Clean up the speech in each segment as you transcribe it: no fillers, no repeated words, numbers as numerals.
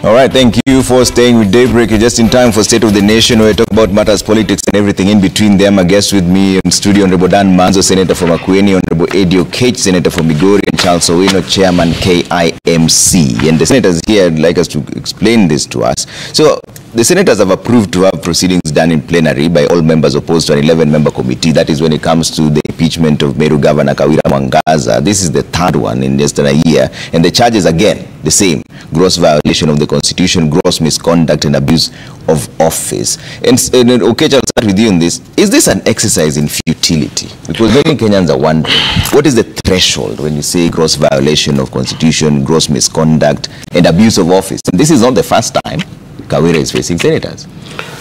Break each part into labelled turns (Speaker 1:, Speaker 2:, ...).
Speaker 1: All right, thank you for staying with Daybreak. You're just in time for State of the Nation, where we talk about matters, politics, and everything in between them. A guest with me in studio, Honorable Dan Manzo, Senator from Makueni, Honorable Eddie Oketch, Senator from Migori, and Charles Owino, Chairman KIMC. And the senators here would like us to explain this to us. So the senators have approved to have proceedings done in plenary by all members opposed to an 11-member committee. That is when it comes to the impeachment of Meru Governor Kawira Mwangaza. This is the third one in less than a year. And the charges, again, the same: gross violation of the Constitution, gross misconduct, and abuse of office. And Oketch, I'll start with you on this. Is this an exercise in futility? Because many Kenyans are wondering, what is the threshold when you say gross violation of Constitution, gross misconduct, and abuse of office? And this is not the first time Kawira is facing senators.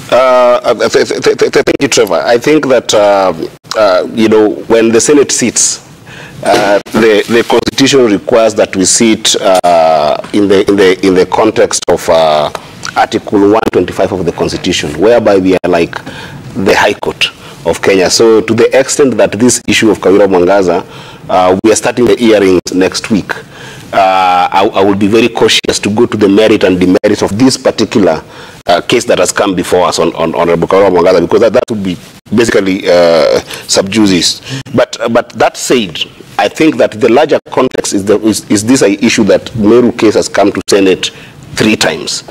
Speaker 2: Thank you, Trevor. I think that, when the Senate sits, the Constitution requires that we sit in the context of Article 125 of the Constitution, whereby we are like the High Court of Kenya. So to the extent that this issue of Kawira Mwangaza, we are starting the hearings next week, I will be very cautious to go to the merit and demerits of this particular case that has come before us on Honorable Kawira Mwangaza, because that would be basically sub judice. But that said, I think that the larger context is this an issue that Meru case has come to Senate 3 times.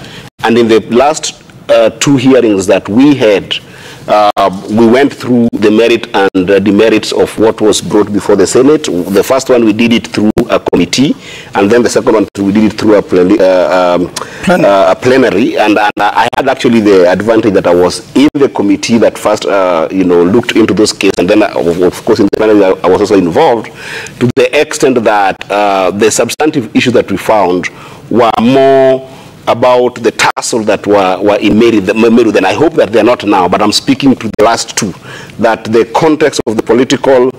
Speaker 2: And in the last 2 hearings that we had, we went through the merit and demerits of what was brought before the Senate. The first one, we did it through a committee, and then the second one, we did it through a plenary. And I had actually the advantage that I was in the committee that first, looked into those cases, and then, of course, in the plenary, I was also involved, to the extent that the substantive issues that we found were more about the tussle that were in Meru. Then I hope that they're not now, but I'm speaking to the last 2, that the context of the political,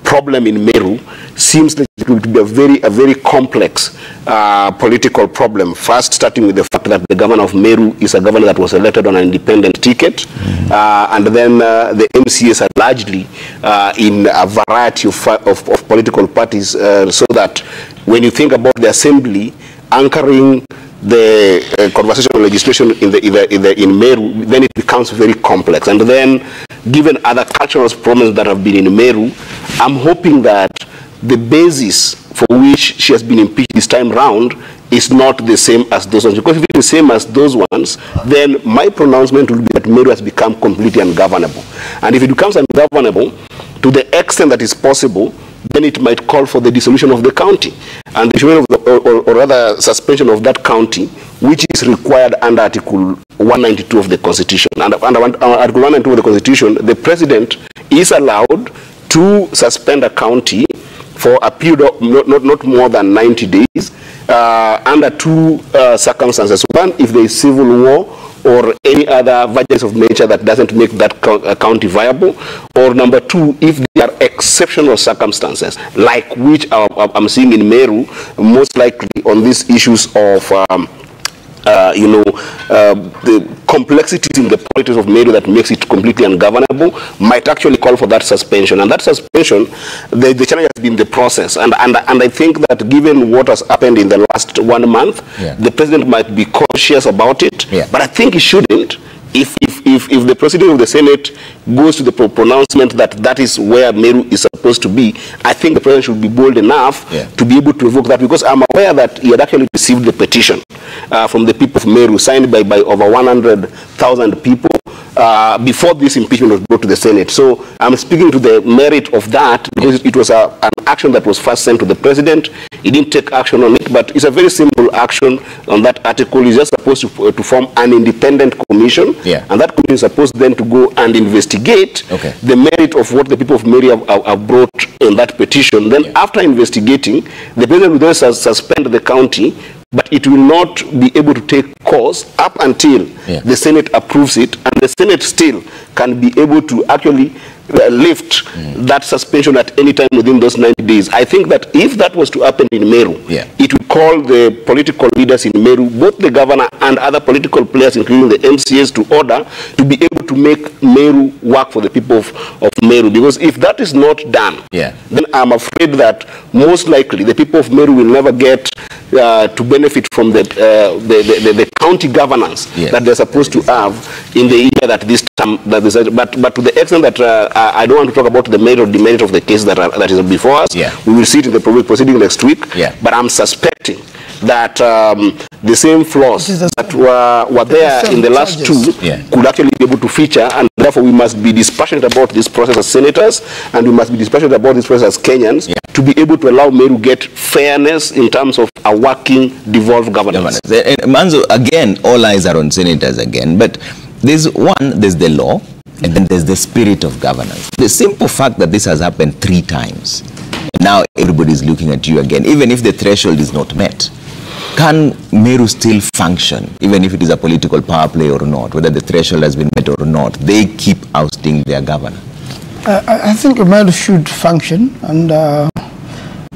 Speaker 2: problem in Meru seems to be a very complex political problem. First, starting with the fact that the governor of Meru is a governor that was elected on an independent ticket, and then the MCAs are largely in a variety of political parties, so that when you think about the assembly anchoring the conversation on legislation in Meru, then it becomes very complex. And then, given other cultural problems that have been in Meru, I'm hoping that the basis for which she has been impeached this time round is not the same as those ones. Because if it's the same as those ones, then my pronouncement will be that Meru has become completely ungovernable. And if it becomes ungovernable, to the extent that is possible, then it might call for the dissolution of the county, and the dissolution of or rather suspension of that county, which is required under Article 192 of the Constitution. And under Article 192 of the Constitution, the President is allowed to suspend a county for a period of not more than 90 days under 2 circumstances. One, if there is civil war or any other variance of nature that doesn't make that county viable, or number 2, if there are exceptional circumstances, like which I'm seeing in Meru, most likely on these issues of the complexities in the politics of Meru that makes it completely ungovernable, might actually call for that suspension. And that suspension, the challenge has been the process. And I think that given what has happened in the last 1 month, the president might be cautious about it. But I think he shouldn't. If the president of the Senate goes to the pronouncement that that is where Meru is supposed to be, I think the president should be bold enough to be able to evoke that, because I'm aware that he had actually received the petition from the people of Meru, signed by over 100,000 people before this impeachment was brought to the Senate. So I'm speaking to the merit of that, because it was an action that was first sent to the president. He didn't take action on it, but it's a very simple action on that article. He's just supposed to form an independent commission, and that commission is supposed then to go and investigate the merit of what the people of Meru have brought in that petition. Then after investigating, the president will then suspend the county, but it will not be able to take course up until the Senate approves it, and the Senate still can be able to actually lift that suspension at any time within those 90 days. I think that if that was to happen in Meru, it would call the political leaders in Meru, both the governor and other political players, including the MCAs, to order to be able to make Meru work for the people of Meru. Because if that is not done, then I'm afraid that most likely the people of Meru will never get to benefit from the county governance that they're supposed to have in the year that this term, but to the extent that I don't want to talk about the merit or demerit of the case that is before us. We will see it in the public proceeding next week. But I'm suspecting that the same flaws that were there in the last two could actually be able to feature, and therefore we must be dispassionate about this process as senators, and we must be dispassionate about this process as Kenyans to be able to allow Meru get fairness in terms of a working, devolved governance.
Speaker 1: Manzo, again, all eyes are on senators again, but there's the law, and then there's the spirit of governance. The simple fact that this has happened 3 times, and now everybody's looking at you again, even if the threshold is not met. Can Meru still function, even if it is a political power play or not, whether the threshold has been met or not? They keep ousting their governor.
Speaker 3: I think Meru should function, and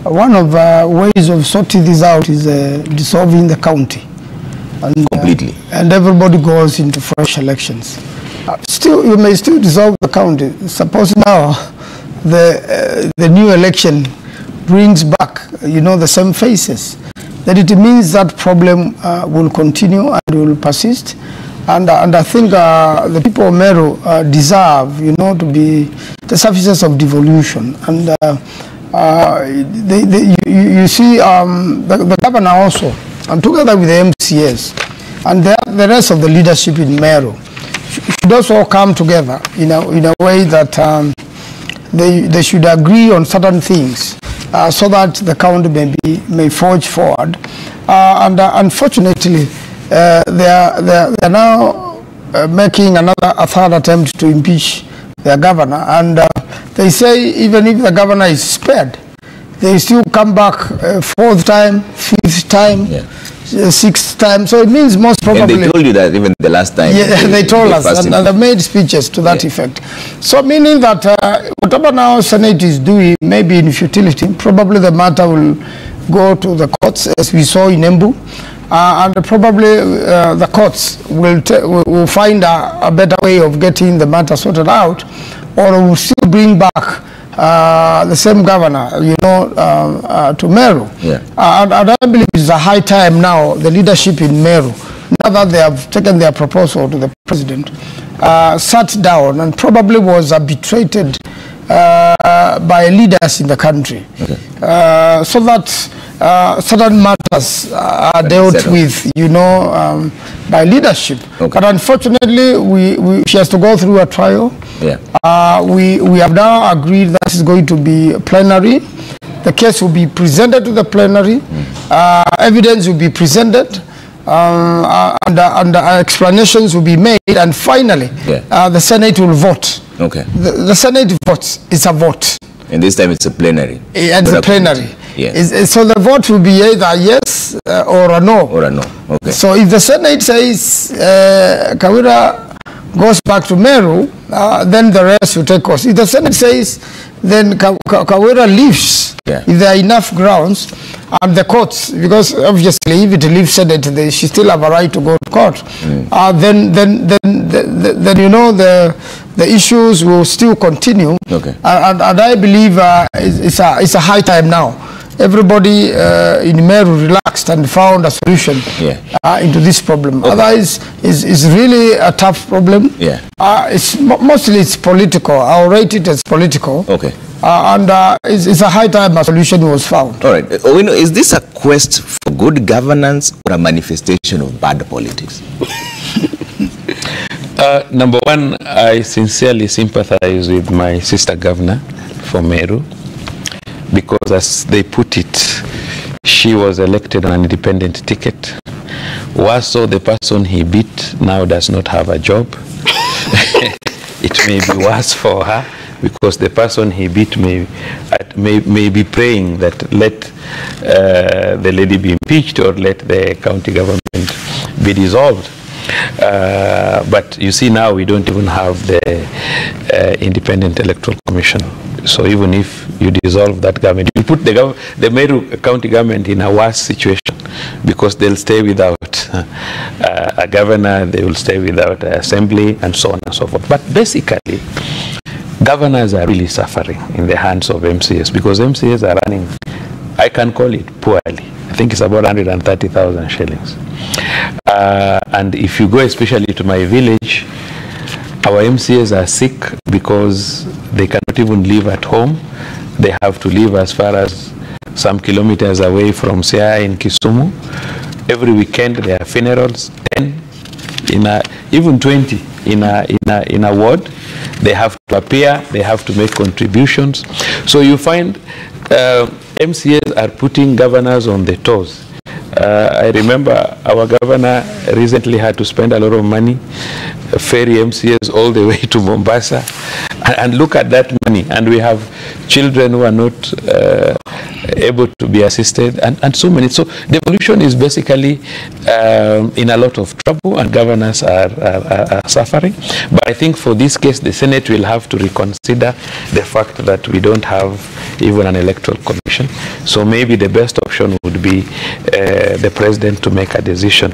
Speaker 3: one of ways of sorting this out is dissolving the county. And,
Speaker 1: completely.
Speaker 3: And everybody goes into fresh elections. Still, you may still dissolve the county. Suppose now the new election brings back, the same faces. That it means that problem will continue and will persist, and I think the people of Meru deserve, to be the surfaces of devolution, and you see the governor also, and together with the MCAs and the rest of the leadership in Meru should also come together in a way that they should agree on certain things. So that the county may forge forward, and unfortunately, they are now making a third attempt to impeach their governor, and they say even if the governor is spared, they still come back 4th time, 5th time, 6th time. So it means most probably.
Speaker 1: And they told you that even the last time.
Speaker 3: Yeah, they told us, and they made speeches to that effect. So meaning that whatever now Senate is doing, maybe in futility, probably the matter will go to the courts, as we saw in Embu, and probably the courts will find a better way of getting the matter sorted out, or will still bring back the same governor, to Meru. And I believe it's a high time now, the leadership in Meru, now that they have taken their proposal to the president, sat down and probably was arbitrated by leaders in the country, so that certain matters are dealt with, by leadership. But unfortunately, she has to go through a trial. We have now agreed that is going to be plenary. The case will be presented to the plenary. Evidence will be presented. And explanations will be made. And finally, the Senate will vote. The Senate votes. It's a vote.
Speaker 1: And this time it's a plenary.
Speaker 3: And it's a plenary. So the vote will be either yes or a no.
Speaker 1: Or a no.
Speaker 3: So if the Senate says Kawira goes back to Meru, then the rest will take course. If the Senate says then Kawira leaves, if there are enough grounds, and the courts, because obviously if it leaves Senate, she still have a right to go to court. Then the issues will still continue. And I believe it's a high time now. Everybody in Meru relaxed and found a solution into this problem. Otherwise, it's really a tough problem. Mostly it's political. I'll rate it as political. And it's a high time a solution was found.
Speaker 1: All right. Owino, is this a quest for good governance or a manifestation of bad politics?
Speaker 4: Number one, I sincerely sympathize with my sister governor for Meru, because as they put it, she was elected on an independent ticket. Worse so, the person he beat now does not have a job. It may be worse for her, because the person he beat may be praying that let the lady be impeached or let the county government be dissolved. But you see, now we don't even have the Independent Electoral Commission. So even if you dissolve that government, you put the Meru county government in a worse situation, because they'll stay without a governor, they will stay without an assembly, and so on and so forth. But basically, governors are really suffering in the hands of MCAs, because MCAs are running, I can call it poorly. think it's about 130,000 shillings. And if you go especially to my village, our MCAs are sick because they cannot even live at home. They have to live as far as some kilometers away from Siaya in Kisumu. Every weekend there are funerals, 10, even 20 in a ward. They have to appear, they have to make contributions. So you find MCAs are putting governors on the toes. I remember our governor recently had to spend a lot of money, ferry MCAs all the way to Mombasa, and look at that money. And we have children who are not able to be assisted, and so many. So devolution is basically in a lot of trouble, and governors are suffering. But I think for this case, the Senate will have to reconsider the fact that we don't have even an electoral commission. So maybe the best option would be the president to make a decision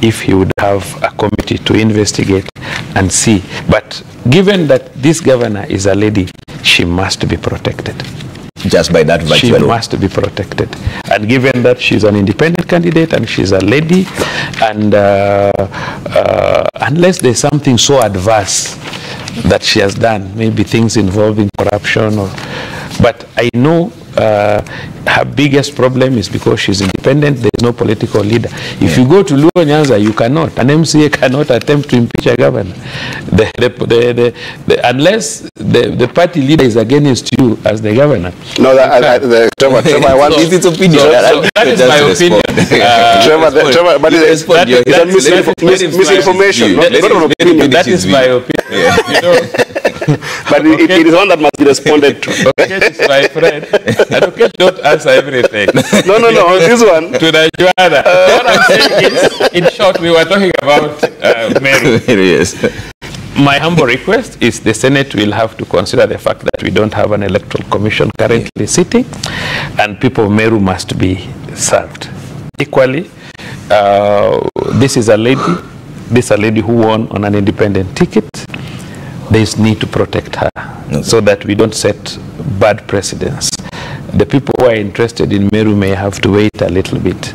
Speaker 4: if he would have a committee to investigate and see. But given that this governor is a lady, she must be protected.
Speaker 1: Just by that virtue
Speaker 4: she
Speaker 1: alone.
Speaker 4: must be protected. And given that she's an independent candidate and she's a lady, and unless there's something so adverse that she has done, maybe things involving corruption, but I know her biggest problem is because she's independent, there's no political leader. If you go to Luo Nyanza, you cannot. An MCA cannot attempt to impeach a governor. Unless the party leader is against you as the governor.
Speaker 2: No, Trevor, I want
Speaker 1: It's opinion.
Speaker 4: That is my opinion.
Speaker 2: Trevor, but it's misinformation, not an opinion.
Speaker 4: That is my opinion. You know,
Speaker 2: but it is one that must be responded to.
Speaker 4: Advocate is my friend. Advocate don't answer everything.
Speaker 2: No, this one.
Speaker 4: To the Joanna. What I'm saying is, in short, we were talking about Meru.
Speaker 1: Yes.
Speaker 4: My humble request is the Senate will have to consider the fact that we don't have an electoral commission currently sitting, and people of Meru must be served equally. This is a lady who won on an independent ticket. There is need to protect her, so that we don't set bad precedents. The people who are interested in Meru may have to wait a little bit,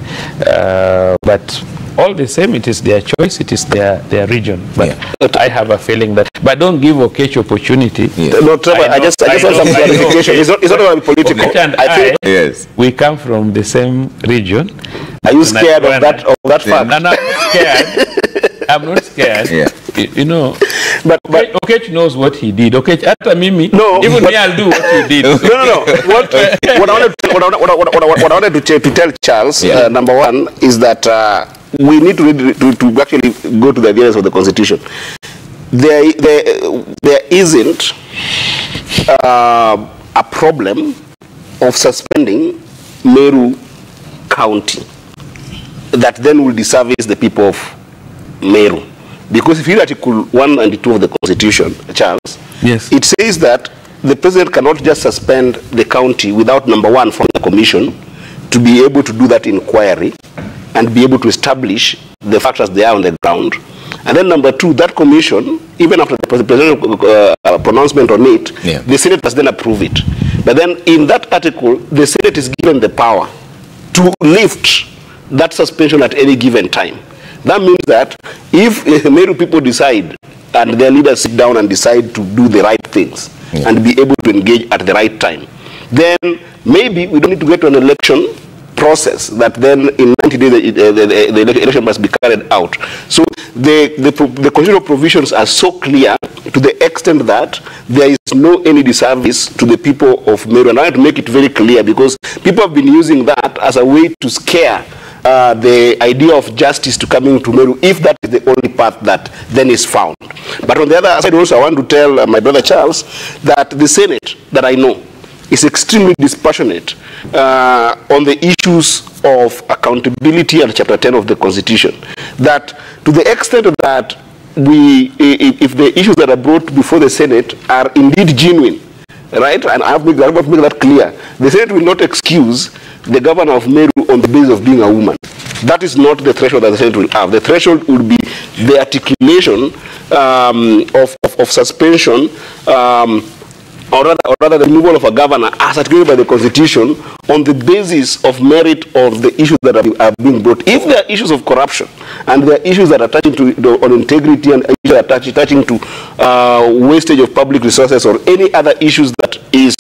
Speaker 4: but all the same, it is their choice, it is their region. But I have a feeling that, but don't give Okech opportunity.
Speaker 2: No, Trevor, I just want some clarification. It's not about political.
Speaker 4: And
Speaker 1: yes.
Speaker 4: We come from the same region.
Speaker 2: Are you scared of that fact?
Speaker 4: No, I'm not scared. I'm not scared.
Speaker 1: Yeah.
Speaker 4: You know,
Speaker 2: but
Speaker 4: Okech knows what he did. Okech, after Mimi,
Speaker 2: no,
Speaker 4: even me, I'll do what you did.
Speaker 2: No. What I wanted to tell Charles, number one, is that we need to actually go to the ideas of the Constitution. There isn't a problem of suspending Meru County that then will disservice the people of Meru. Because if you read Article 1 and 2 of the Constitution, Charles,
Speaker 4: yes,
Speaker 2: it says that the president cannot just suspend the county without, number one, from the commission to be able to do that inquiry and be able to establish the facts as they are on the ground. And then number two, that commission, even after the presidential pronouncement on it, the Senate must then approve it. But then in that article, the Senate is given the power to lift that suspension at any given time. That means that if Meru people decide and their leaders sit down and decide to do the right things and be able to engage at the right time, then maybe we don't need to get to an election process that then in 90 days the election must be carried out. So the constitutional provisions are so clear to the extent that there is no any disservice to the people of Meru. And I have to make it very clear because people have been using that as a way to scare the idea of justice to coming to Meru, if that is the only path that then is found. But on the other side also, I want to tell my brother Charles that the Senate that I know is extremely dispassionate on the issues of accountability and Chapter 10 of the Constitution. That to the extent that if the issues that are brought before the Senate are indeed genuine, right, and I have to make that clear, the Senate will not excuse the governor of Meru on the basis of being a woman. That is not the threshold that the Senate will have. The threshold would be the articulation of suspension or rather the removal of a governor as articulated by the Constitution on the basis of merit of the issues that are being brought. If there are issues of corruption and there are issues that are touching on integrity and issues that are touching to wastage of public resources or any other issues that is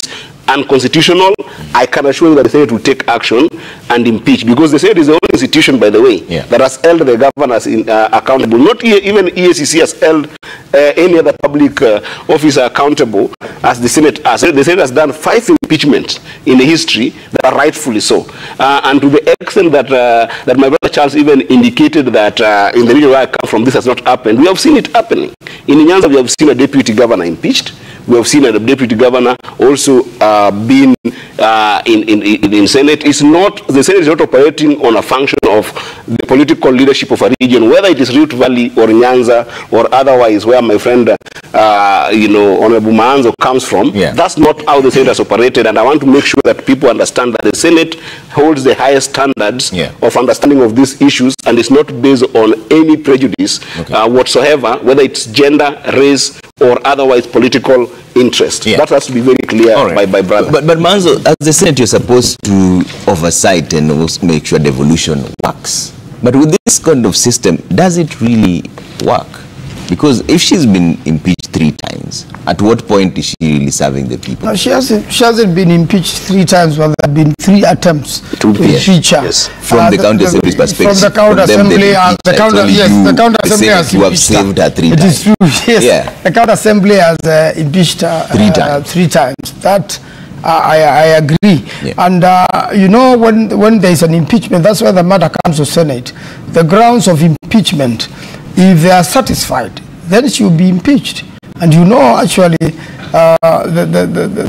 Speaker 2: unconstitutional, I can assure you that the Senate will take action and impeach, because the Senate is the only institution, by the way, that has held the governors accountable. Not even EACC has held any other public officer accountable as the Senate has. The Senate has done 5 impeachments in the history that are rightfully so. And to the extent that that my brother Charles even indicated that in the region where I come from, this has not happened, we have seen it happening. In Nyanza, we have seen a deputy governor impeached. We have seen a deputy governor also being in Senate. It's not, the Senate is not operating on a function of the political leadership of a region, whether it is Rift Valley or Nyanza or otherwise, where my friend, Honorable Maanzo comes from. That's not how the Senate has operated, and I want to make sure that people understand that the Senate holds the highest standards of understanding of these issues, and it's not based on any prejudice whatsoever, whether it's gender, race, or otherwise political interest. That has to be very clear by brother.
Speaker 1: But Maanzo, as the Senate, you're supposed to oversight and also make sure devolution works. But with this kind of system, does it really work? Because if she's been impeached 3 times, at what point is she really serving the people?
Speaker 3: No, she hasn't been impeached 3 times, but there have been 3 attempts to impeach her.
Speaker 1: From the county assembly's perspective.
Speaker 3: From the county assembly, the county assembly has
Speaker 1: you have saved her 3 times.
Speaker 3: It is true, yes. The county assembly has impeached her 3 times. That I agree. And when there is an impeachment, that's why the matter comes to Senate. The grounds of impeachment, if they are satisfied, then she will be impeached. And actually,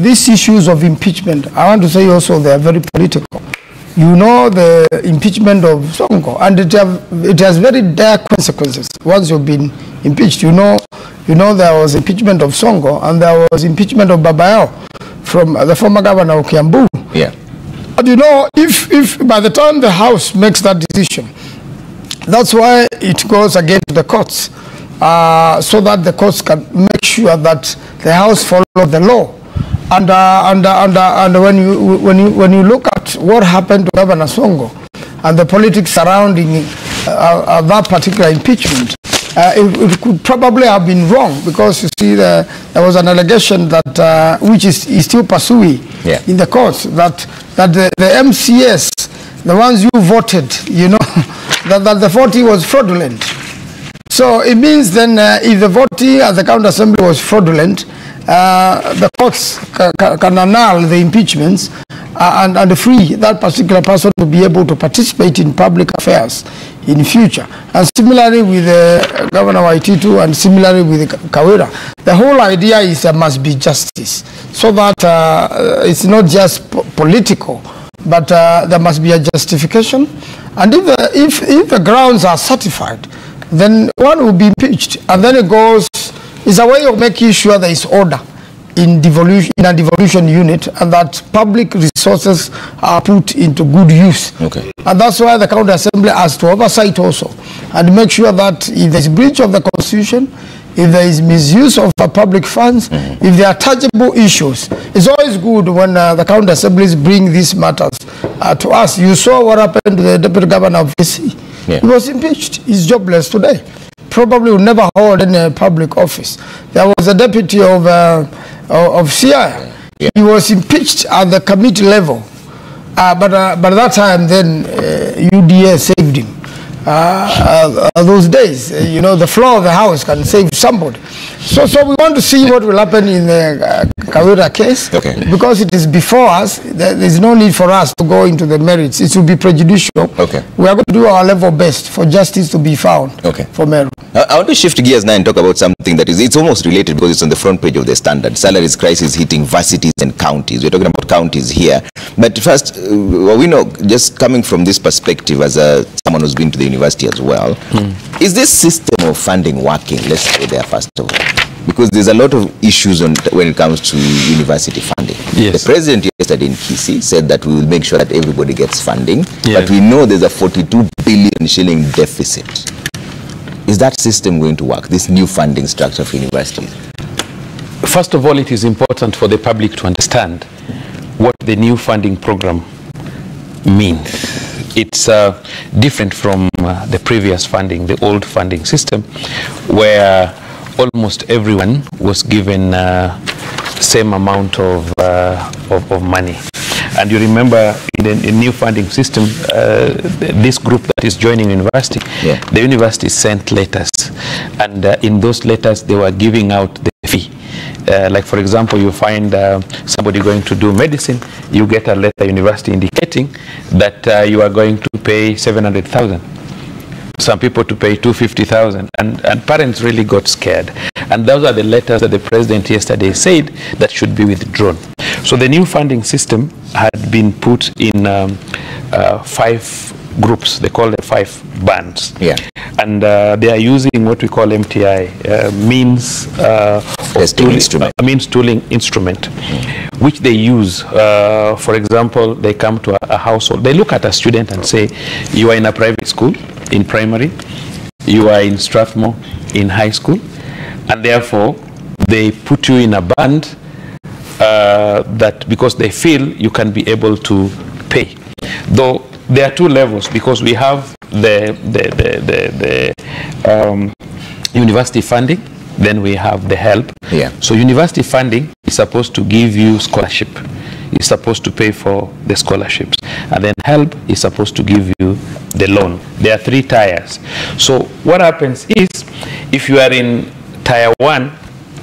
Speaker 3: these issues of impeachment, I want to say also they are very political. The impeachment of Sonko, and it has very dire consequences once you've been impeached. There was impeachment of Sonko, and there was impeachment of Babayao from the former governor of Kiambu. But if by the time the House makes that decision, that's why it goes again to the courts, so that the courts can make sure that the House follow the law. And when you look at what happened to Governor Sonko and the politics surrounding that particular impeachment, it could probably have been wrong, because you see there was an allegation that which is still pursuing in the courts, that the MCS, the ones you voted, that the voting was fraudulent. So it means then if the voting at the county assembly was fraudulent, the courts can annul the impeachments and free that particular person to be able to participate in public affairs in future. And similarly with Governor Waititu, and similarly with Kawira, the whole idea is there must be justice, so that it's not just political, but there must be a justification. And if the grounds are certified, then one will be impeached, and then it goes. It's a way of making sure there is order in a devolution unit, and that public resources are put into good use. And that's why the county assembly has to oversight also, and make sure that if there is breach of the Constitution, if there is misuse of public funds, if there are tangible issues. It's always good when the county assemblies bring these matters to us. You saw what happened to the deputy governor of DC. He was impeached. He's jobless today. Probably will never hold any public office. There was a deputy of CIA. He was impeached at the committee level. But that time then UDA saved him. Those days, the floor of the House can save somebody. So we want to see what will happen in the Kawira case, because it is before us. There is no need for us to go into the merits. It will be prejudicial. We are going to do our level best for justice to be found for Meru.
Speaker 1: I want to shift gears now and talk about something that it's almost related, because it's on the front page of the Standard. Salaries crisis hitting varsities and counties. We're talking about counties here. But first, just coming from this perspective as someone who's been to the university as well, is this system of funding working? Let's stay there first of all, because there's a lot of issues when it comes to university funding. The president yesterday in Kisii said that we will make sure that everybody gets funding, but we know there's a 42 billion shilling deficit. Is that system going to work, this new funding structure for universities?
Speaker 4: First of all, it is important for the public to understand what the new funding program means. It's different from the previous funding, the old funding system, where almost everyone was given same amount of money. And you remember in the new funding system, this group that is joining university, the university sent letters. And in those letters, they were giving out the fee. Like, for example, you find somebody going to do medicine, you get a letter university indicating that you are going to pay 700,000. Some people to pay 250,000, and parents really got scared. And those are the letters that the president yesterday said that should be withdrawn. So the new funding system had been put in 5 groups. They call it 5 bands. And they are using what we call MTI, means tooling instrument, which they use. For example, they come to a household. They look at a student and say, you are in a private school, in primary, you are in Strathmore, in high school, and therefore they put you in a band that because they feel you can be able to pay. Though there are 2 levels, because we have the university funding, then we have the help. So university funding is supposed to give you scholarship. It's supposed to pay for the scholarships. And then help is supposed to give you the loan. There are 3 tiers. So what happens is, if you are in tier 1,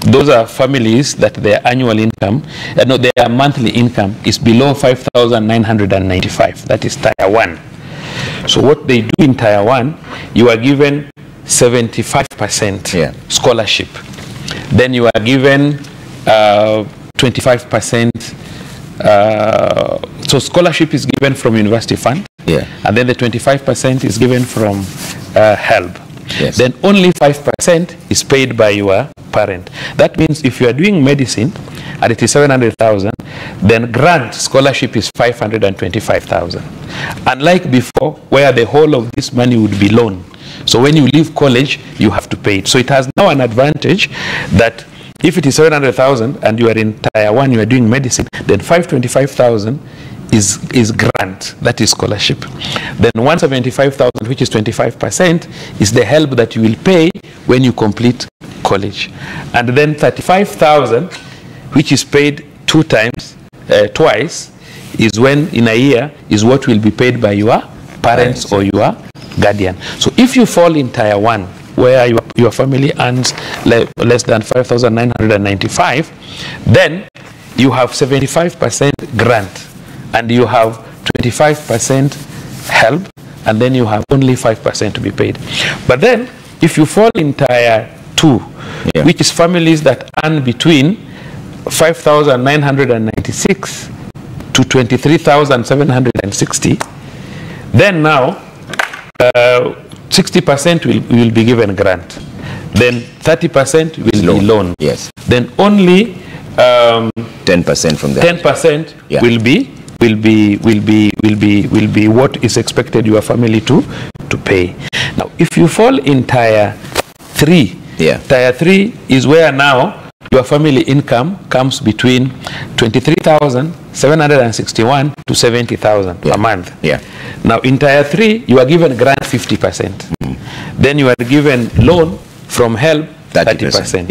Speaker 4: those are families that their annual income, their monthly income is below 5,995. That is tier 1. So what they do in tier 1, you are given 75% scholarship. Then you are given 25%. So scholarship is given from university fund, and then the 25% is given from help. Then only 5% is paid by your parent. That means if you are doing medicine and it is 700,000, then grant scholarship is 525,000. Unlike before, where the whole of this money would be loan. So when you leave college, you have to pay it. So it has now an advantage that if it is 700,000 and you are in tier 1, you are doing medicine, then 525,000 is grant, that is scholarship. Then 175,000, which is 25%, is the help that you will pay when you complete college. And then 35,000, which is paid twice, is when in a year is what will be paid by your parents or your guardian. So if you fall in tier 1, where your family earns less than 5,995, then you have 75% grant, and you have 25% help, and then you have only 5% to be paid. But then, if you fall in tier 2, which is families that earn between 5,996 to 23,760, then now 60% will be given grant. Then 30% will be loan. Then only
Speaker 1: 10% from that.
Speaker 4: 10% will be what is expected your family to pay. Now, if you fall in tier 3, tier 3 is where now your family income comes between 23,761 to 70,000 a month. Now, in tier 3, you are given grant 50%. Then you are given loan from help 30%.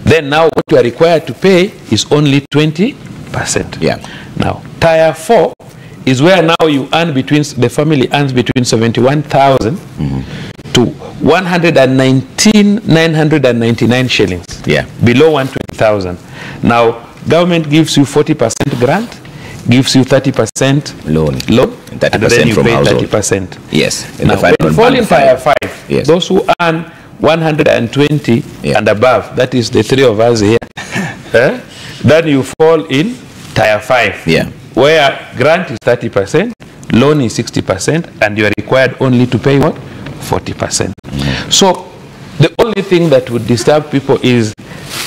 Speaker 4: Then now what you are required to pay is only 20%. Now, tier 4 is where now you earn the family earns between 71,000 to 119,999 shillings. Below 120,000. Now, government gives you 40% grant, gives you 30% loan, and 30% then you from pay household. 30%. Now, when you fall in tier 5, those who earn 120 and above, that is the 3 of us here, then you fall in tier 5, where grant is 30%, loan is 60%, and you are required only to pay what? 40%. So the only thing that would disturb people is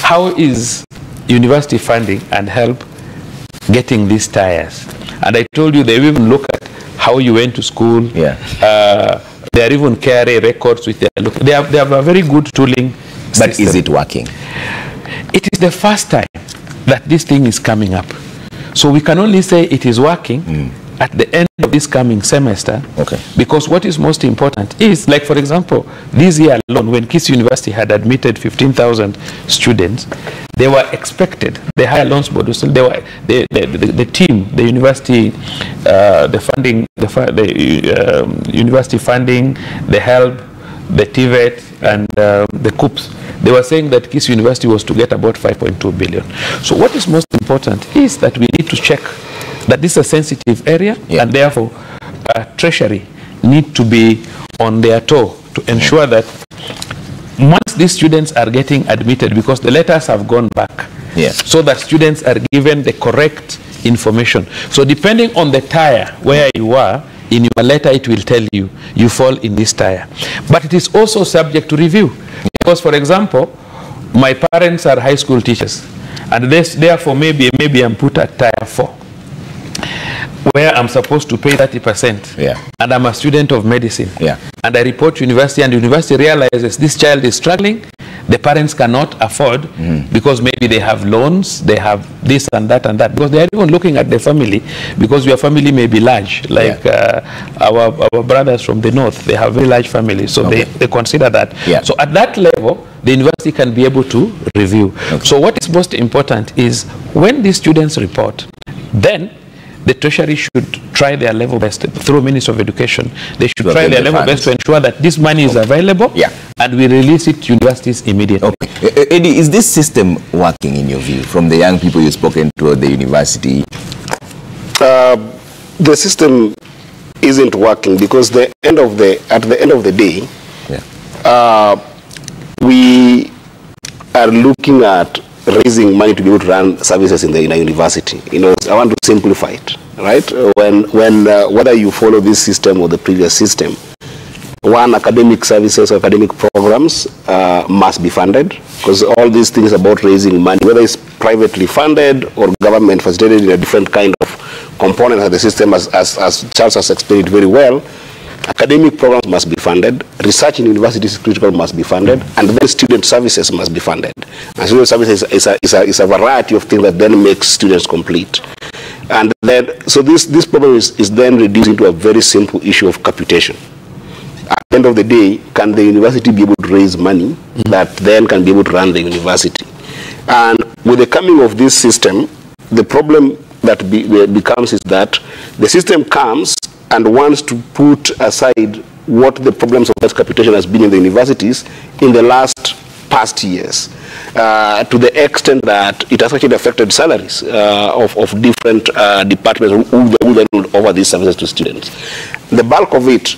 Speaker 4: how is university funding and help getting these tiers? And I told you they even look at how you went to school. They are even carry records with their look. They have a very good tooling system.
Speaker 1: But is it working?
Speaker 4: it is the first time that this thing is coming up. So we can only say it is working at the end of this coming semester.
Speaker 1: Okay.
Speaker 4: Because what is most important is, like for example, this year alone, when KISS University had admitted 15,000 students, they were expected, the Higher Loans Board, they were, the team, the university, the funding, the university funding, the HELB, the TVET, and the COOPS, they were saying that KISS University was to get about 5.2 billion. So what is most important is that we need to check that this is a sensitive area, and therefore Treasury need to be on their toe to ensure that once these students are getting admitted, because the letters have gone back, so that students are given the correct information. So depending on the tier where you are, in your letter it will tell you, you fall in this tier. But it is also subject to review. Because for example, my parents are high school teachers, and therefore maybe I'm put at tier 4, where I'm supposed to pay 30%, and I'm a student of medicine, and I report to university, and the university realizes this child is struggling, the parents cannot afford, because maybe they have loans, they have this and that, because they are even looking at the family, because your family may be large, like our brothers from the north, they have very large families, so they consider that. So at that level, the university can be able to review. So what is most important is when these students report, then the Treasury should try their level best through Ministry of Education. They should try their level best to ensure that this money is available, and we release it to universities immediately.
Speaker 1: Eddie, is this system working in your view, from the young people you've spoken to at the university?
Speaker 2: The system isn't working because at the end of the day, we are looking at raising money to be able to run services in a university. You know, I want to simplify it, right? Whether you follow this system or the previous system, one, academic services or academic programs must be funded, because all these things about raising money, whether it's privately funded or government facilitated in a different kind of component of the system, as Charles has explained very well, academic programs must be funded, research in universities critical must be funded, and then student services must be funded. And student services is a variety of things that then makes students complete. And then, so this problem is then reduced into a very simple issue of computation. At the end of the day, can the university be able to raise money that then can be able to run the university? And with the coming of this system, the problem that becomes is that the system comes and wants to put aside what the problems of that computation has been in the universities in the past years, to the extent that it has actually affected salaries of different departments who then would offer these services to students. The bulk of it,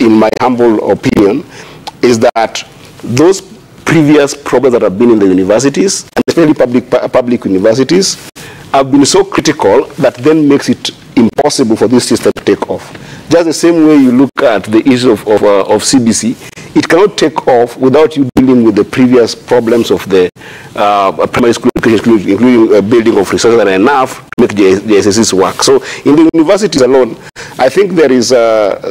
Speaker 2: in my humble opinion, is that those previous problems that have been in the universities, and especially public universities, have been so critical that then makes it impossible for this system to take off. Just the same way you look at the issue of CBC, it cannot take off without you dealing with the previous problems of the primary school education, including building of resources that are enough to make the SSCs work. So in the universities alone, I think there is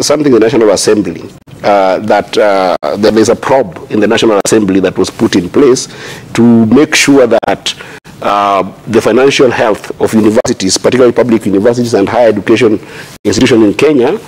Speaker 2: something in the National Assembly that there is a probe in the National Assembly that was put in place to make sure that the financial health of universities, particularly public universities and higher education institutions in Kenya,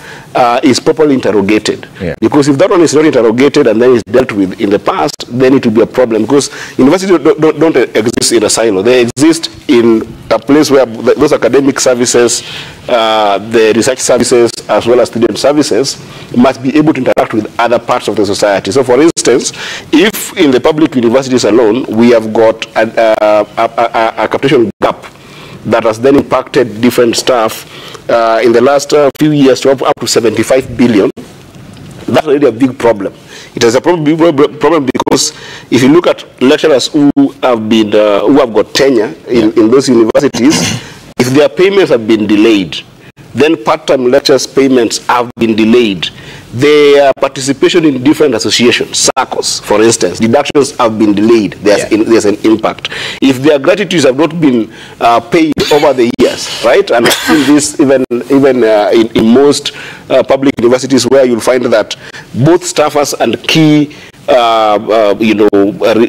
Speaker 2: is properly interrogated. Because if that one is not interrogated and then is dealt with in the past, then it will be a problem. Because universities don't exist in a silo. They exist in a place where those academic services, the research services, as well as student services, must be able to interact with other parts of the society. So for instance, if in the public universities alone, we have got a computation gap that has then impacted different staff in the last few years to up to 75 billion, that's already a big problem. It is a problem because if you look at lecturers who have got tenure in those universities, if their payments have been delayed, then part-time lecturers' payments have been delayed. Their participation in different associations, SACCOs, for instance, deductions have been delayed. There's an impact. If their gratuities have not been paid over the years, right? And I've seen this even in most public universities, where you'll find that both staffers and key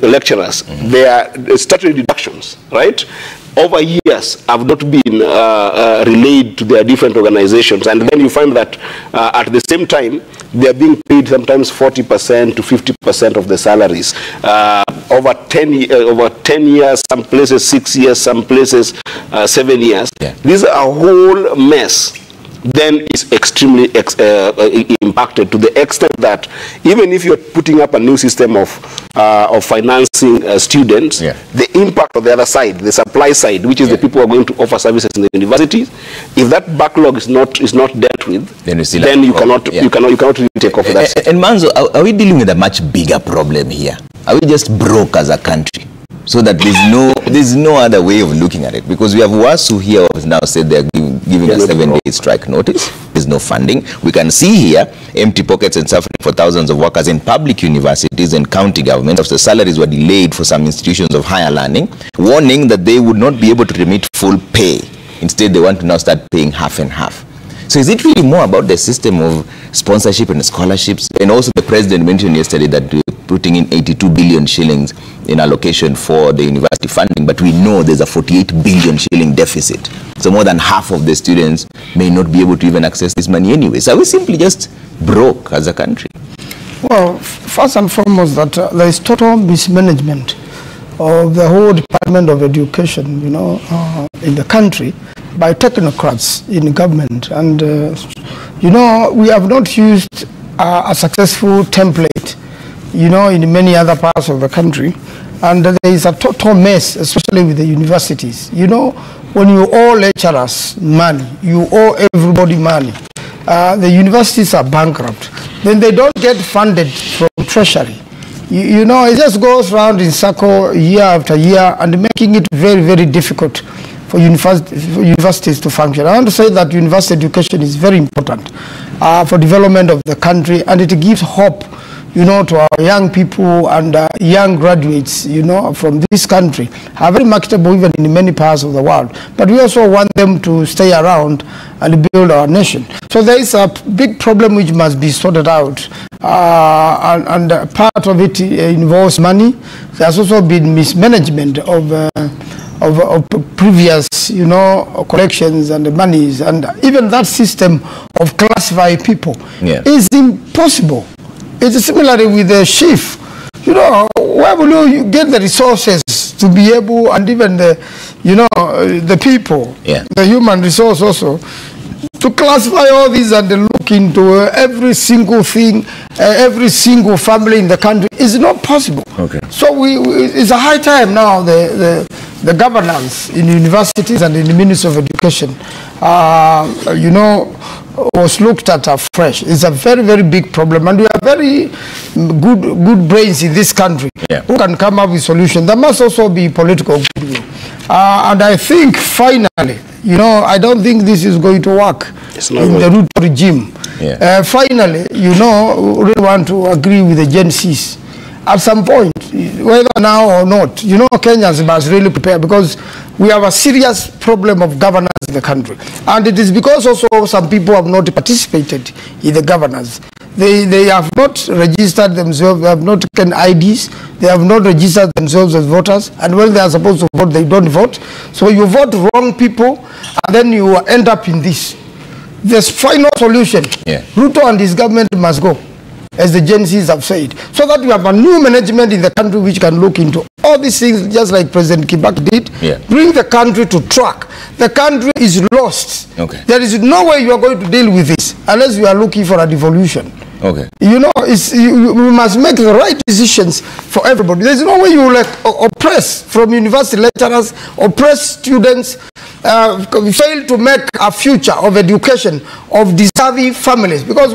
Speaker 2: lecturers, their statutory deductions, right, over years have not been relayed to their different organizations, and then you find that at the same time they are being paid sometimes 40% to 50% of the salaries over 10 years, some places 6 years, some places 7 years.
Speaker 1: Yeah.
Speaker 2: This is a whole mess. Then is extremely impacted to the extent that even if you're putting up a new system of financing students,
Speaker 1: yeah,
Speaker 2: the impact on the other side, the supply side, which is the people who are going to offer services in the universities, if that backlog is not dealt with, then you cannot really take off that.
Speaker 1: And Manzo, are we dealing with a much bigger problem here? Are we just broke as a country? So that there's no other way of looking at it, because we have WASU here who has now said they're giving a 7-day strike notice. There's no funding. We can see here empty pockets and suffering for thousands of workers in public universities and county governments after salaries were delayed for some institutions of higher learning, warning that they would not be able to remit full pay. Instead, they want to now start paying half and half. So is it really more about the system of sponsorship and scholarships? And also the president mentioned yesterday that we're putting in 82 billion shillings in allocation for the university funding, but we know there's a 48 billion shilling deficit. So more than half of the students may not be able to even access this money anyway. So are we simply just broke as a country?
Speaker 3: Well, first and foremost, that there is total mismanagement of the whole Department of Education, in the country by technocrats in government. And, we have not used a successful template, in many other parts of the country. And there is a total mess, especially with the universities. When you owe lecturers money, you owe everybody money. The universities are bankrupt. Then they don't get funded from Treasury. It just goes round in circle year after year and making it very, very difficult for universities to function. I want to say that university education is very important for development of the country, and it gives hope, to our young people and young graduates, from this country, are very marketable even in many parts of the world. But we also want them to stay around and build our nation. So there is a big problem which must be sorted out, and part of it involves money. There's also been mismanagement of previous, collections and the monies, and even that system of classify people is impossible. It's similarly with the chief. Where will you get the resources to be able, and even the people, the human resource also, to classify all these and look into every single thing, every single family in the country is not possible.
Speaker 1: Okay.
Speaker 3: So it's a high time now the governance in universities and in the Ministry of Education, was looked at afresh. It's a very, very big problem, and we have very good brains in this country who can come up with solutions. There must also be political goodwill. And I think finally, I don't think this is going to work in the Ruto regime. Finally, we really want to agree with the Gen Zs. At some point, whether now or not, Kenyans must really prepare, because we have a serious problem of governance in the country. And it is because also some people have not participated in the governance. They have not registered themselves, they have not taken IDs, they have not registered themselves as voters, and when they are supposed to vote, they don't vote. So you vote wrong people, and then you end up in this. This final solution, Ruto and his government must go, as the Gen Zs have said, so that we have a new management in the country which can look into all these things, just like President Kibaki did. Bring the country to track. The country is lost. There is no way you are going to deal with this unless you are looking for a devolution. We must make the right decisions for everybody. There's no way you will oppress from university lecturers, oppress students, fail to make a future of education of deserving families. Because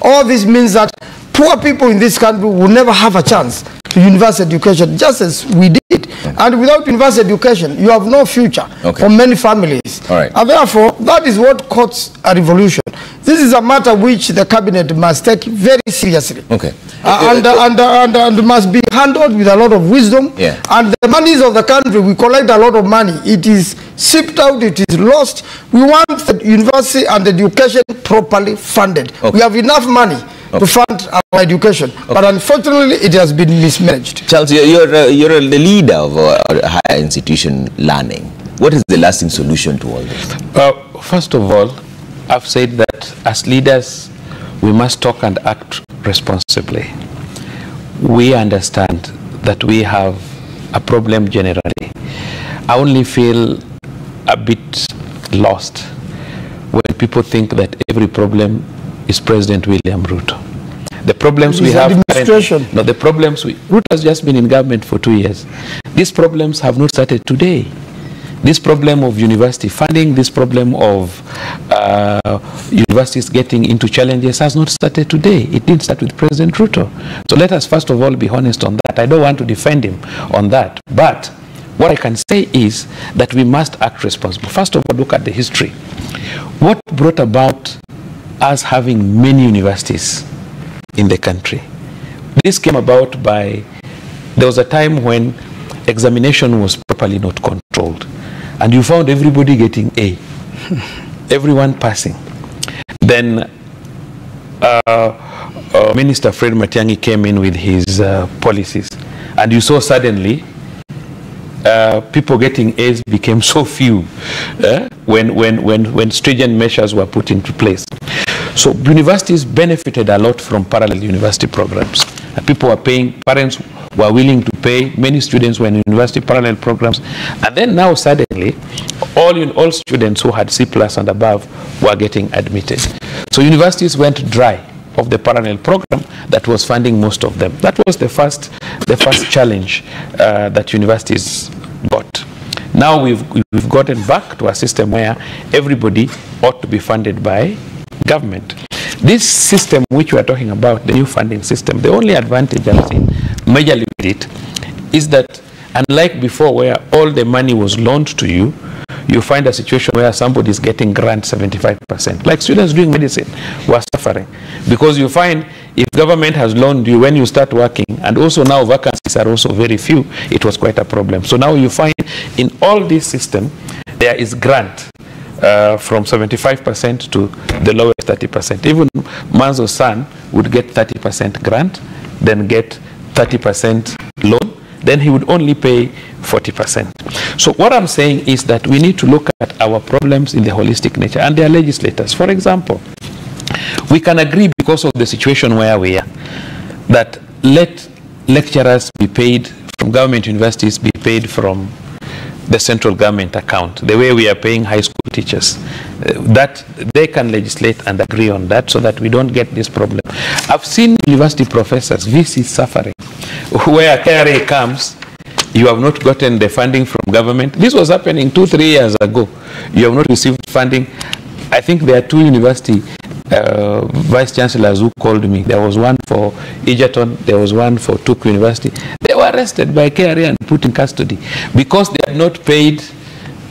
Speaker 3: all this means that poor people in this country will never have a chance to university education, just as we did. And without university education, you have no future for many families. And therefore, that is what caused a revolution. This is a matter which the cabinet must take very seriously. And must be handled with a lot of wisdom. And the monies of the country, we collect a lot of money. It is sipped out, it is lost. We want the university and education properly funded. We have enough money. to fund our education. But unfortunately, it has been mismanaged.
Speaker 1: Charles, you're the leader of a higher institution learning. What is the lasting solution to all this?
Speaker 4: First of all, I've said that as leaders, we must talk and act responsibly. We understand that we have a problem generally. I only feel a bit lost when people think that every problem is President William Ruto. The problems we have
Speaker 3: administration.
Speaker 4: No, the problems Ruto has just been in government for 2 years. These problems have not started today. This problem of university funding, this problem of universities getting into challenges has not started today. It did start with President Ruto. So let us first of all be honest on that. I don't want to defend him on that. But what I can say is that we must act responsible. First of all, look at the history. What brought about us having many universities in the country? This came about by, there was a time when examination was properly not controlled. And you found everybody getting A, everyone passing. Then Minister Fred Matiang'i came in with his policies. And you saw suddenly people getting A's became so few when stringent measures were put into place. So universities benefited a lot from parallel university programs. People were paying, parents were willing to pay, many students were in university parallel programs, and then now suddenly all students who had C+ and above were getting admitted. So universities went dry of the parallel program that was funding most of them. That was the first challenge that universities got. Now we've gotten back to a system where everybody ought to be funded by government. This system which we are talking about, the new funding system, the only advantage I've seen majorly with it is that unlike before where all the money was loaned to you, you find a situation where somebody is getting grant 75%. Like students doing medicine who are suffering. Because you find if government has loaned you when you start working, and also now vacancies are also very few, it was quite a problem. So now you find in all this system, there is grant from 75% to the lowest 30%. Even Manzo's son would get 30% grant, then get 30% loan, then he would only pay 40%. So what I'm saying is that we need to look at our problems in the holistic nature, and their legislators. For example, we can agree because of the situation where we are, that let lecturers be paid from government universities, be paid from the central government account, the way we are paying high school teachers, that they can legislate and agree on that so that we don't get this problem. I've seen university professors, VCs suffering, where KRA comes, you have not gotten the funding from government. This was happening 2-3 years ago. You have not received funding. I think there are 2 university vice chancellors who called me. There was one for Egerton, there was one for Tuku University. They were arrested by KRA and put in custody because they had not paid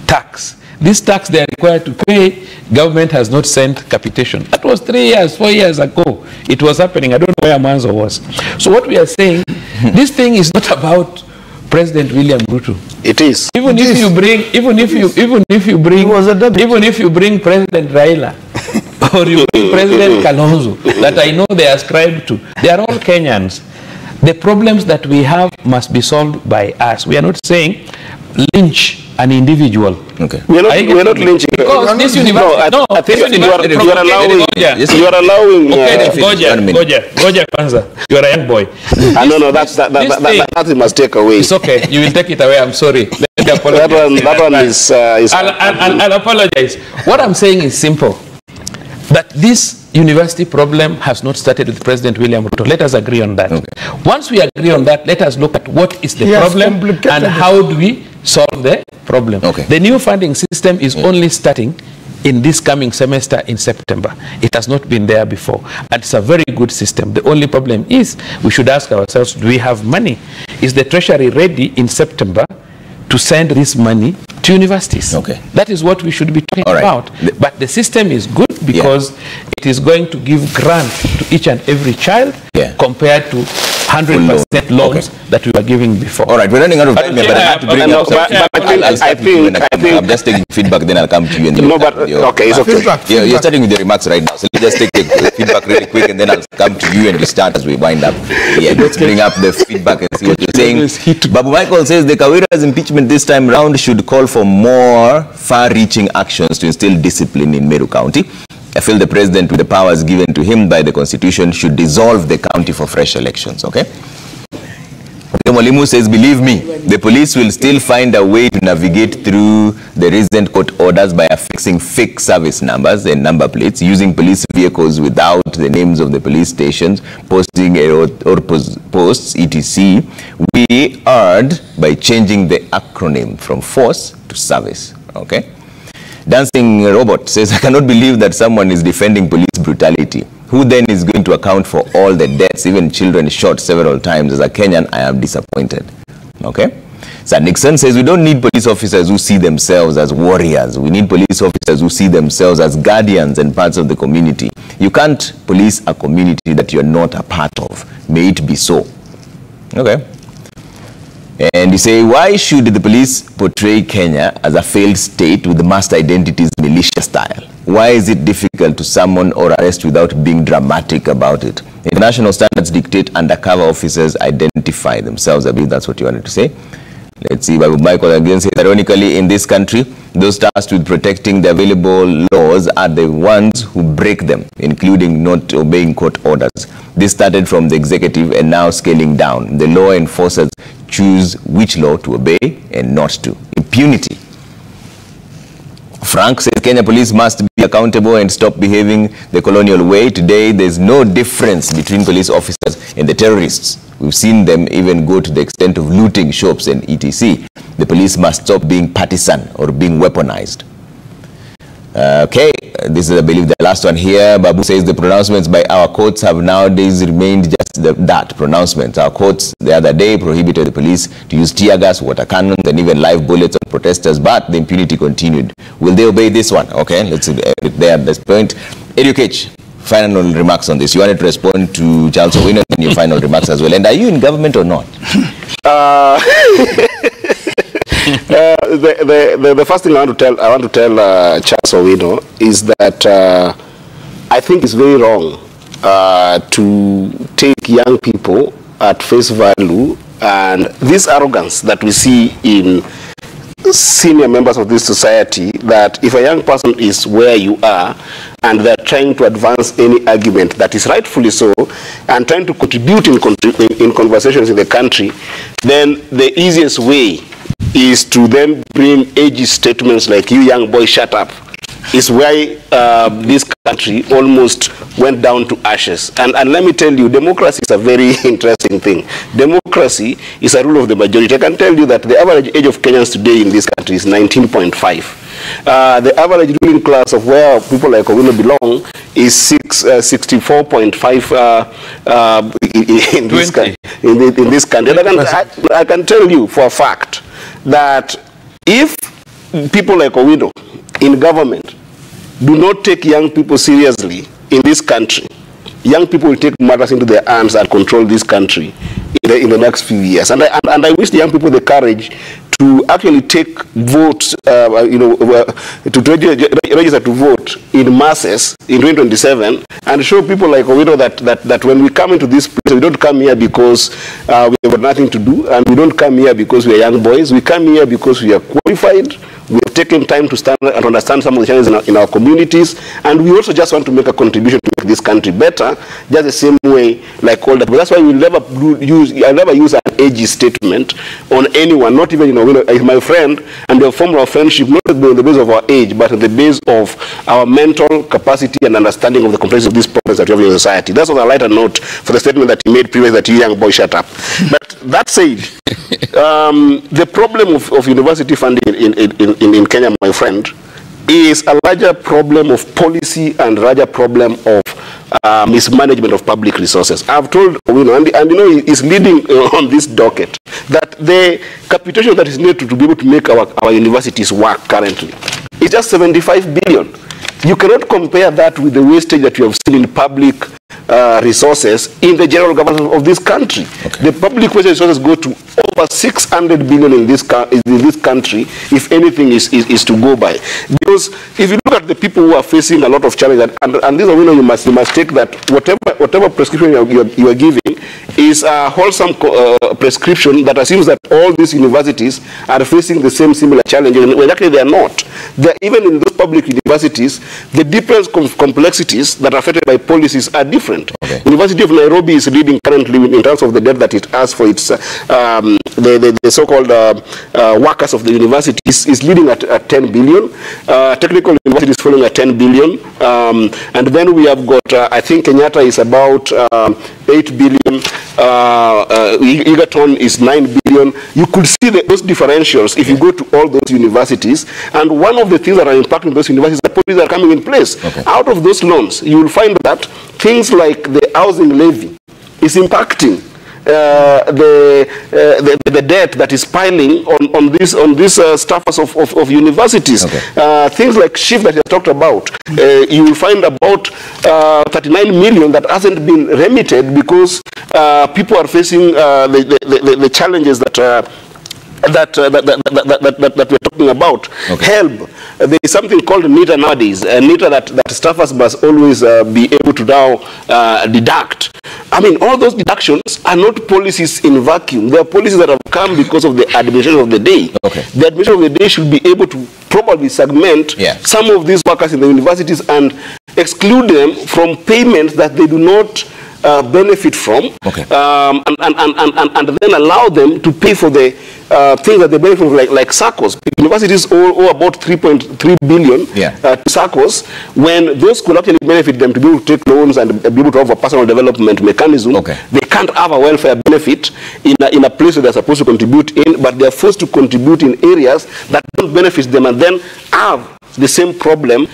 Speaker 4: tax. This tax they are required to pay, government has not sent capitation. That was 3 years, 4 years ago. It was happening. I don't know where Manzo was. So what we are saying, this thing is not about President William Ruto.
Speaker 2: It is.
Speaker 4: Even if you bring President Raila or you bring President Kalonzo, that I know they ascribe to, they are all Kenyans. The problems that we have must be solved by us. We are not saying lynch an individual.
Speaker 1: Okay.
Speaker 2: We are not lynching.
Speaker 4: Because this university,
Speaker 2: I think you are allowing. You are allowing.
Speaker 4: Goja Panza, you are a young boy.
Speaker 2: No, that must take away.
Speaker 4: It's okay. You will take it away. I'm sorry. Let me apologize.
Speaker 2: that one is.
Speaker 4: I'll apologize. What I'm saying is simple. That this university problem has not started with President William Ruto. Let us agree on that. Okay. Once we agree on that, let us look at what is the problem and how do we solve the problem. Okay. The new funding system is only starting in this coming semester in September. It has not been there before. And it's a very good system. The only problem is we should ask ourselves, do we have money? Is the Treasury ready in September to send this money to universities? Okay. That is what we should be talking about. But the system is good because it is going to give grant to each and every child compared to 100% loans that we were giving before.
Speaker 1: All right, we're running out of time, but I have to bring up. I think I'm just taking feedback, then I'll come to you.
Speaker 2: No, but okay, it's okay.
Speaker 1: You're starting with your remarks right now, so let's just take the feedback really quick, and then I'll come. come to you and you start as we wind up. Yeah, let's bring up the feedback and see what you're saying. Babu Michael says the Kawira's impeachment this time round should call for more far-reaching actions to instill discipline in Meru County. I feel the president, with the powers given to him by the constitution, should dissolve the county for fresh elections, okay? Molimu says, believe me, the police will still find a way to navigate through the recent court orders by affixing fake service numbers and number plates, using police vehicles without the names of the police stations, posting or posts, etc. We erred by changing the acronym from force to service, okay? Dancing Robot says, I cannot believe that someone is defending police brutality. Who then is going to account for all the deaths, even children shot several times? As a Kenyan, I am disappointed. Okay? Sir Nixon says, we don't need police officers who see themselves as warriors. We need police officers who see themselves as guardians and parts of the community. You can't police a community that you're not a part of. May it be so. Okay? And you say, why should the police portray Kenya as a failed state with the master identities militia style? Why is it difficult to summon or arrest without being dramatic about it? International standards dictate undercover officers identify themselves. I believe that's what you wanted to say. Let's see, Babu Michael again says, ironically, in this country, those tasked with protecting the available laws are the ones who break them, including not obeying court orders. This started from the executive and now scaling down. The law enforcers choose which law to obey and not to. Impunity. Frank says Kenya police must be accountable and stop behaving the colonial way. Today, there's no difference between police officers and the terrorists. We've seen them even go to the extent of looting shops and etc. The police must stop being partisan or being weaponized. Okay, this is, I believe, the last one here. Babu says the pronouncements by our courts have nowadays remained just that, pronouncements. Our courts the other day prohibited the police to use tear gas, water cannons, and even live bullets on protesters, but the impunity continued. Will they obey this one? Okay, let's see there at this point. Educate, final remarks on this. You wanted to respond to Charles Owino in your final remarks as well. And are you in government or not?
Speaker 2: The first thing I want to tell Charles Owino is that I think it's very wrong to take young people at face value, and this arrogance that we see in senior members of this society, that if a young person is where you are and they're trying to advance any argument that is rightfully so and trying to contribute in conversations in the country, then the easiest way is to then bring edgy statements like, you young boy, shut up, is why this country almost went down to ashes. And let me tell you, democracy is a very interesting thing. Democracy is a rule of the majority. I can tell you that the average age of Kenyans today in this country is 19.5. The average ruling class of where people like Owino belong is 64.5 in this country. And I can tell you for a fact that if people like Owino in government do not take young people seriously in this country, young people will take matters into their hands and control this country in the next few years. And I wish the young people the courage to actually take votes, to register to vote in masses in 2027 and show people like Owino that when we come into this place, we don't come here because we have nothing to do, and we don't come here because we are young boys. We come here because we are qualified. We have taken time to stand and understand some of the challenges in our communities, and we also just want to make a contribution to make this country better, just the same way like all that. But that's why I never use an edgy statement on anyone, not even my friend, and the formula of friendship, not on the basis of our age, but on the basis of our mental capacity and understanding of the complexity of these problems that we have in society. That's on a lighter note for the statement that he made previously, that you young boy, shut up. But that said, the problem of university funding in Kenya, my friend, is a larger problem of policy and larger problem of mismanagement of public resources. I've told Owino, and he's leading on this docket, that the capitation that is needed to be able to make our universities work currently is just 75 billion. You cannot compare that with the wastage that you have seen in public resources in the general government of this country. Okay. The public resources go to over 600 billion in this country, if anything is to go by. The Because if you look at the people who are facing a lot of challenge, and this, you must take that whatever prescription you are giving is a wholesome prescription that assumes that all these universities are facing the same similar challenges, when actually they are not. Even in those public universities, the different complexities that are affected by policies are different.
Speaker 1: Okay.
Speaker 2: University of Nairobi is leading currently in terms of the debt that it has for its the so-called workers of the university is leading at 10 billion. Technical University is following at 10 billion. And then we have got, I think Kenyatta is about 8 billion. Egerton is 9 billion. You could see those differentials if you go to all those universities. And one of the things that are impacting those universities, the policies are coming in place. Okay. Out of those loans, you will find that things like the housing levy is impacting the debt that is piling on these staffers of universities. Okay. Things like shift that you talked about, you will find about 39 million that hasn't been remitted because people are facing the challenges that we're talking about. Okay. HELB, there is something called NITA nowadays, NITA that staffers must always be able to now deduct. I mean, all those deductions are not policies in vacuum. They are policies that have come because of the administration of the day. Okay. The administration of the day should be able to probably segment some of these workers in the universities and exclude them from payments that they do not benefit from, okay. And then allow them to pay for the things that they benefit from, like SACCOs. Universities owe about 3.3 billion to SACCOs, when those could actually benefit them to be able to take loans and be able to have a personal development mechanism. Okay. They can't have a welfare benefit in a place where they're supposed to contribute in, but they're forced to contribute in areas that don't benefit them, and then have the same problem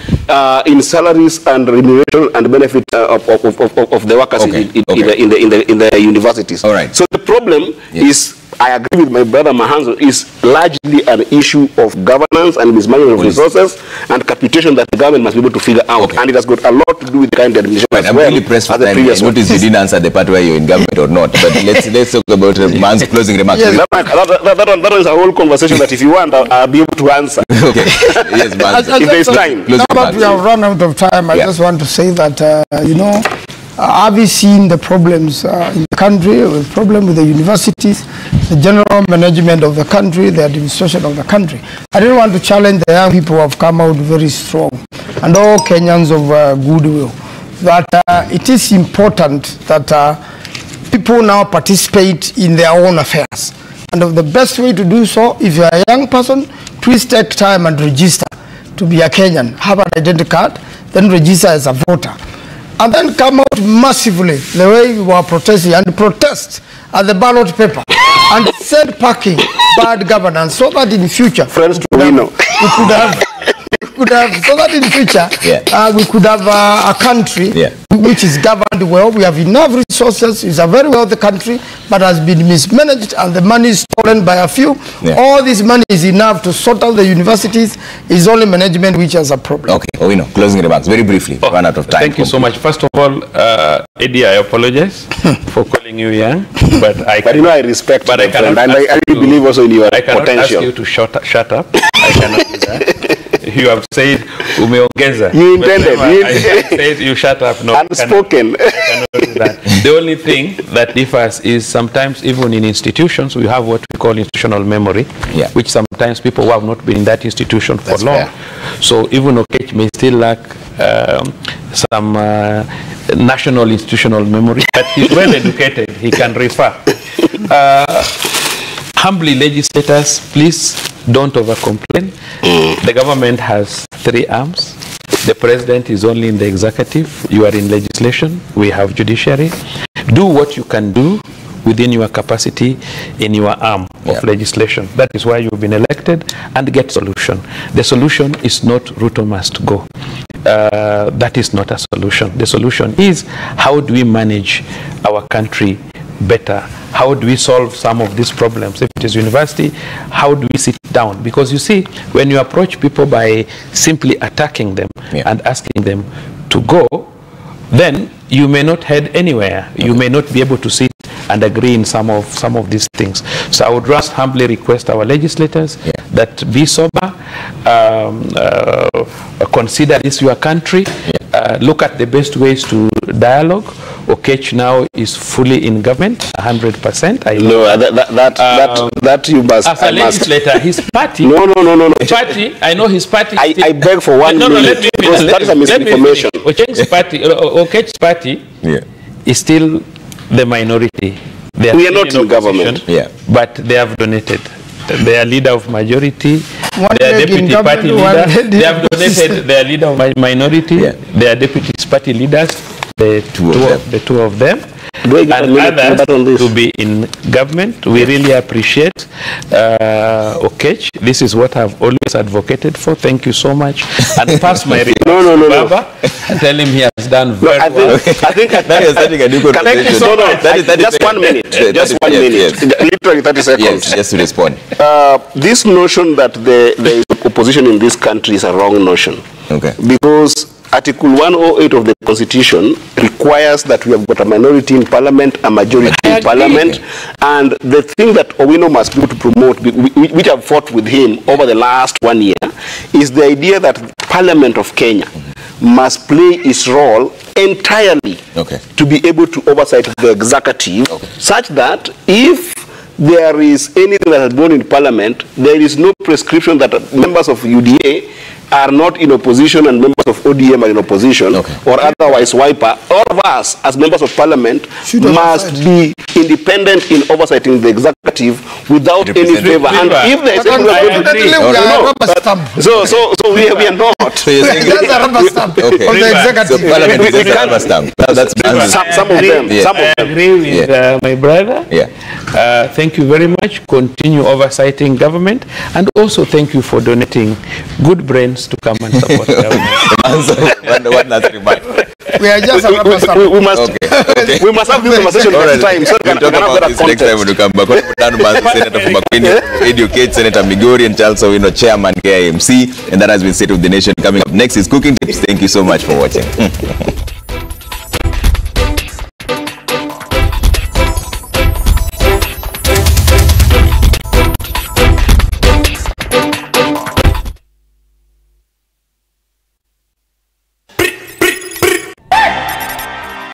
Speaker 2: in salaries and remuneration and benefit of the workers in the universities. All right. So the problem is, I agree with my brother Mahanzo, is largely an issue of governance and mismanagement of resources and capitation that the government must be able to figure out. Okay. And it has got a lot to do with the kind of administration as well. I'm really pressed for time. I notice you didn't answer the part where you're in government or not. But let's talk about Man's closing remarks. Yes, that is a whole conversation that if you want, I'll be able to answer. Okay. Yes, Man. If there's time.
Speaker 3: Now that we have run out of time, I just want to say that, you know, have we seen the problems in the country, the problem with the universities, the general management of the country, the administration of the country? I don't want to challenge the young people who have come out very strong, and all Kenyans of goodwill, that it is important that people now participate in their own affairs. And the best way to do so, if you are a young person, please take time and register to be a Kenyan, have an identity card, then register as a voter. And then come out massively, the way we were protesting, and protest at the ballot paper, and send packing bad governance, so that in future, friends, we could have, so that in future, we could have a country which is governed well. We have enough resources. It's a very wealthy country, but has been mismanaged, and the money is stolen by a few. All this money is enough to sort out the universities. It's only management which has a problem. Okay, Owino, closing remarks, very briefly. Run out of time.
Speaker 4: Thank you so much. First of all, Eddie, I apologize for calling you young, but
Speaker 2: you know I respect. But I really believe also in your potential. I cannot ask you
Speaker 4: to shut up. I cannot do that. You have said umeongeza.
Speaker 2: You intended.
Speaker 4: I said you shut up. No,
Speaker 2: unspoken.
Speaker 4: I cannot do that. The only thing that differs is sometimes even in institutions we have what we call institutional memory, which sometimes people who have not been in that institution for long. Fair. So even Okech may still lack some national institutional memory, but he's well educated. He can refer. Humbly, legislators, please don't over-complain. The government has 3 arms. The president is only in the executive. You are in legislation. We have judiciary. Do what you can do within your capacity in your arm of legislation. That is why you've been elected, and get solution. The solution is not Ruto must go. That is not a solution. The solution is, how do we manage our country better? How do we solve some of these problems? If it is university, how do we sit down? Because you see, when you approach people by simply attacking them and asking them to go, then you may not head anywhere. You may not be able to sit and agree in some of these things. So I would just humbly request our legislators that be sober, consider this your country, look at the best ways to dialogue. Okech now is fully in government, 100%. I know
Speaker 2: that you must.
Speaker 4: As a legislator, his party.
Speaker 2: No.
Speaker 4: Party. I know his party.
Speaker 2: I beg for 1 minute. That is a misinformation.
Speaker 4: Okech's party is still the minority.
Speaker 2: We are not in government.
Speaker 4: But they have donated. Their leader of majority, their deputy party leader, they have donated their leader of minority, their deputy party leaders, the two of them, and others to be in government. We really appreciate Okech. This is what I've always advocated for. Thank you so much. And pass my regards to Baba. Tell him he has done very well.
Speaker 2: I think that is starting a new conversation. Just 1 minute. Just 1 minute. Literally 30 seconds.
Speaker 1: Just to respond.
Speaker 2: This notion that there is opposition in this country is a wrong notion.
Speaker 1: Okay.
Speaker 2: Because Article 108 of the Constitution requires that we have got a minority in Parliament, a majority in Parliament, and the thing that Owino must be able to promote, which I've fought with him over the last 1 year, is the idea that Parliament of Kenya must play its role entirely to be able to oversight the executive, such that if there is anything that has gone in Parliament, there is no prescription that members of UDA are not in opposition and members of ODM are in opposition, or otherwise Wiper. All of us as members of Parliament must be independent in oversighting the executive without any favor. And if there is any so we are not.
Speaker 1: So you're saying
Speaker 3: that's a rubber stamp of the executive.
Speaker 1: So Parliament is a rubber stamp. That's
Speaker 2: some of them.
Speaker 4: I agree with my brother. Thank you very much. Continue oversighting government, and also thank you for donating good brains to come and support government.
Speaker 3: We are just a rubber stamp.
Speaker 2: We must have this conversation next time. So
Speaker 1: we'll talk about this next time when we come back. Senator from Makueni, Educate, Senator Migori, and Charles Owino, Chairman KIMC, and that has been State of the Nation. Coming up next is Cooking Tips. Thank you so much for watching.